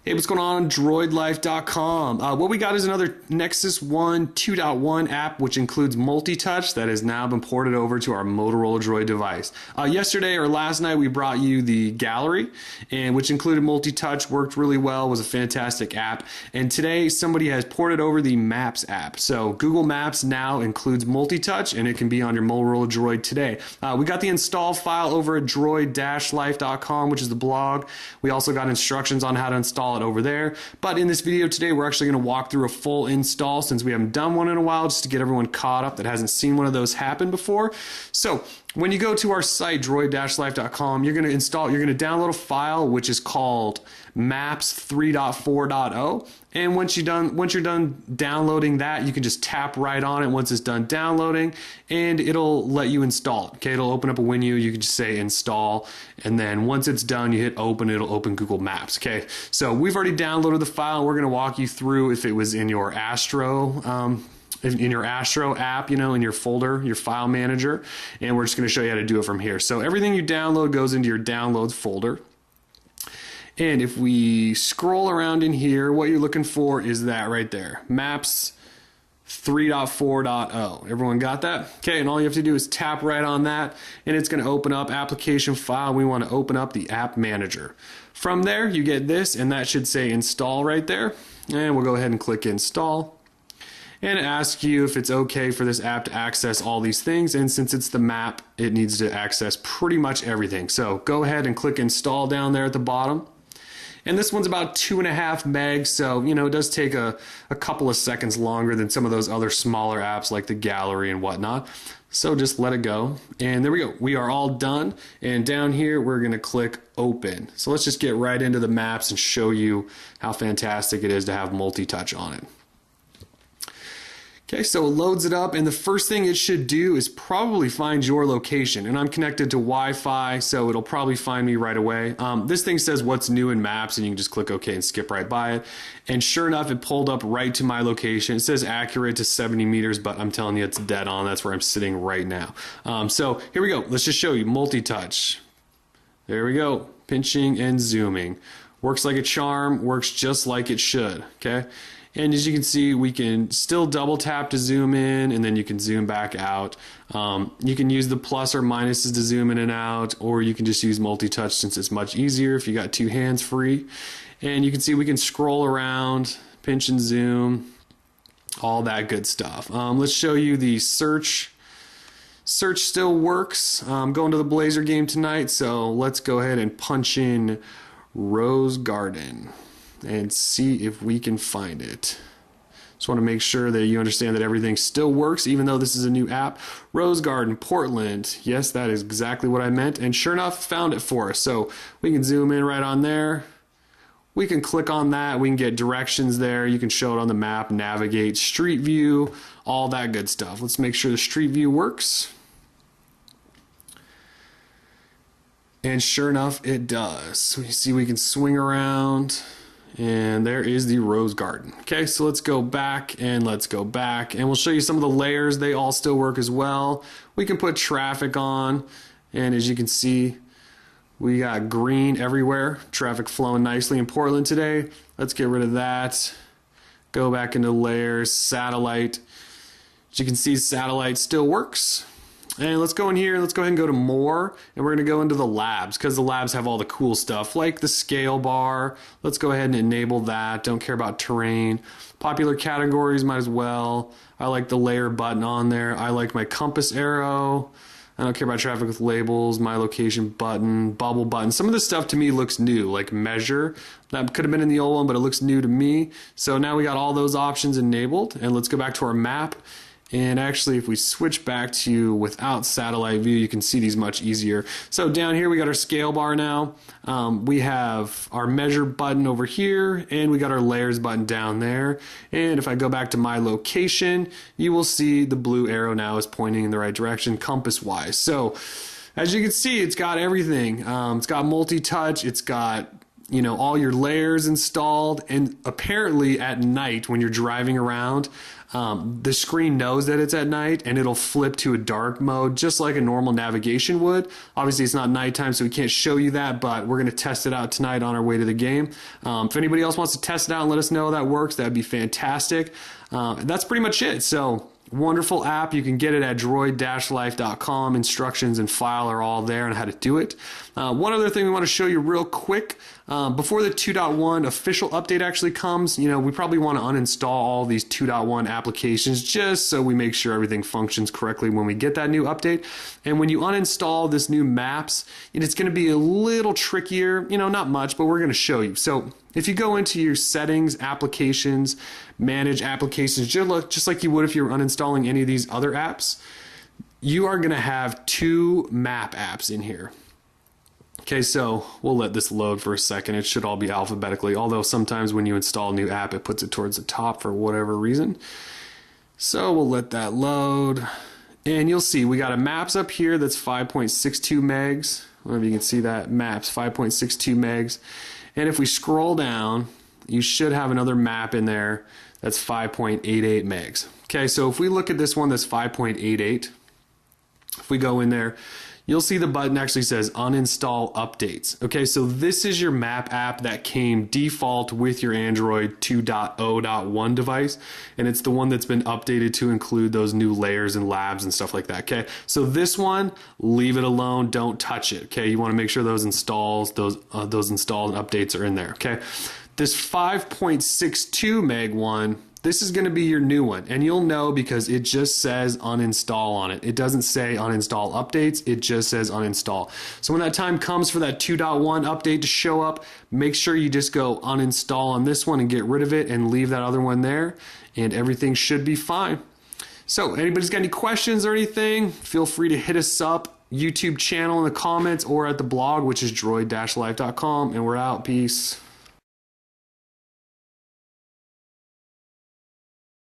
Hey, what's going on? DroidLife.com. What we got is another Nexus 1 2.1 app, which includes multi-touch that has now been ported over to our Motorola DROID device. Yesterday or last night, we brought you the gallery, and which included multi-touch, worked really well, was a fantastic app. And today, somebody has ported over the Maps app. So Google Maps now includes multi-touch, and it can be on your Motorola DROID today. We got the install file over at droid-life.com, which is the blog. We also got instructions on how to install it over there. But in this video today, we're actually going to walk through a full install since we haven't done one in a while, just to get everyone caught up that hasn't seen one of those happen before. So when you go to our site, droid-life.com, you're going to download a file which is called Maps 3.4.0. And once you're done downloading that, you can just tap right on it once it's done downloading, and it'll let you install it. Okay, it'll open up a window. You can just say install, and then once it's done, you hit open. It'll open Google Maps. Okay, so we've already downloaded the file. We're going to walk you through if it was in your Astro. In your Astro app, in your folder, your file manager, and we're just going to show you how to do it from here. So everything you download goes into your downloads folder. And if we scroll around in here, what you're looking for is that right there, Maps 3.4.0. Everyone got that? Okay, and all you have to do is tap right on that, and it's going to open up application file. We want to open up the app manager. From there, you get this, and that should say install right there. And we'll go ahead and click install. And it asks you if it's okay for this app to access all these things, and since it's the map, it needs to access pretty much everything. So go ahead and click install down there at the bottom. And this one's about 2.5 megs, so it does take a couple of seconds longer than some of those other smaller apps like the gallery and whatnot. So just let it go. And there we go. We are all done. And down here, we're going to click open. So let's just get right into the maps and show you how fantastic it is to have multi-touch on it. Okay, so it loads it up, and the first thing it should do is probably find your location. And I'm connected to Wi-Fi, so it'll probably find me right away. This thing says what's new in maps, and you can just click OK and skip right by it. And sure enough, it pulled up right to my location. It says accurate to 70 meters, but I'm telling you it's dead on. That's where I'm sitting right now. So here we go. Let's just show you multi-touch. There we go. Pinching and zooming. Works like a charm, works just like it should. Okay. And as you can see, we can still double tap to zoom in, and then you can zoom back out. You can use the plus or minuses to zoom in and out, or you can just use multi-touch since it's much easier if you got two hands free. And you can see we can scroll around, pinch and zoom, all that good stuff. Let's show you the search. Search still works. I'm going to the Blazer game tonight, so let's go ahead and punch in Rose Garden and see if we can find it. Just want to make sure that you understand that everything still works, even though this is a new app. Rose Garden, Portland. Yes, that is exactly what I meant. And sure enough, found it for us. So we can zoom in right on there. We can click on that. We can get directions there. You can show it on the map, navigate, street view, all that good stuff. Let's make sure the street view works. And sure enough, it does. So you see we can swing around. And there is the Rose Garden. Okay, so let's go back and we'll show you some of the layers. They all still work as well. We can put traffic on, and as you can see, we got green everywhere. Traffic flowing nicely in Portland today. Let's get rid of that. Go back into layers, satellite. As you can see, satellite still works. And let's go in here, let's go ahead and go to more, and we're going to go into the labs, because the labs have all the cool stuff, like the scale bar. Let's go ahead and enable that. Don't care about terrain. Popular categories, might as well. I like the layer button on there. I like my compass arrow. I don't care about traffic with labels, my location button, bubble button. Some of this stuff to me looks new, like measure. That could have been in the old one, but it looks new to me. So now we got all those options enabled, and let's go back to our map. And actually, if we switch back to without satellite view, you can see these much easier. So down here, we got our scale bar now. We have our measure button over here, and we got our layers button down there. And if I go back to my location, you will see the blue arrow now is pointing in the right direction compass-wise. So as you can see, it's got everything. It's got multi-touch. It's got all your layers installed, and apparently at night when you're driving around, the screen knows that it's at night and it'll flip to a dark mode just like a normal navigation would. Obviously it's not nighttime, so we can't show you that, but we're going to test it out tonight on our way to the game. If anybody else wants to test it out and let us know that works, that'd be fantastic. That's pretty much it. So wonderful app. You can get it at droid-life.com. Instructions and file are all there on how to do it. One other thing we want to show you real quick. Before the 2.1 official update actually comes, we probably want to uninstall all these 2.1 applications just so we make sure everything functions correctly when we get that new update. And when you uninstall this new Maps, it's going to be a little trickier, not much, but we're going to show you. So if you go into your settings, applications, manage applications, just like you would if you were uninstalling any of these other apps, you are going to have 2 map apps in here. Okay, so we'll let this load for a second. It should all be alphabetically, although sometimes when you install a new app, it puts it towards the top for whatever reason. So we'll let that load. And you'll see we got a Maps up here that's 5.62 megs. I don't know if you can see that. Maps, 5.62 megs. And if we scroll down, you should have another map in there that's 5.88 megs. Okay, so if we look at this one that's 5.88, if we go in there, you'll see the button actually says uninstall updates. Okay, so this is your map app that came default with your Android 2.0.1 device, and it's the one that's been updated to include those new layers and labs and stuff like that. Okay, so this one, leave it alone, don't touch it. Okay, you want to make sure those installs, those installed updates are in there. Okay, this 5.62 meg one, this is going to be your new one, and you'll know because it just says uninstall on it. It doesn't say uninstall updates, it just says uninstall. So when that time comes for that 2.1 update to show up, make sure you just go uninstall on this one and get rid of it and leave that other one there, and everything should be fine. So anybody's got any questions or anything, feel free to hit us up, YouTube channel in the comments or at the blog, which is droid-life.com, and we're out. Peace.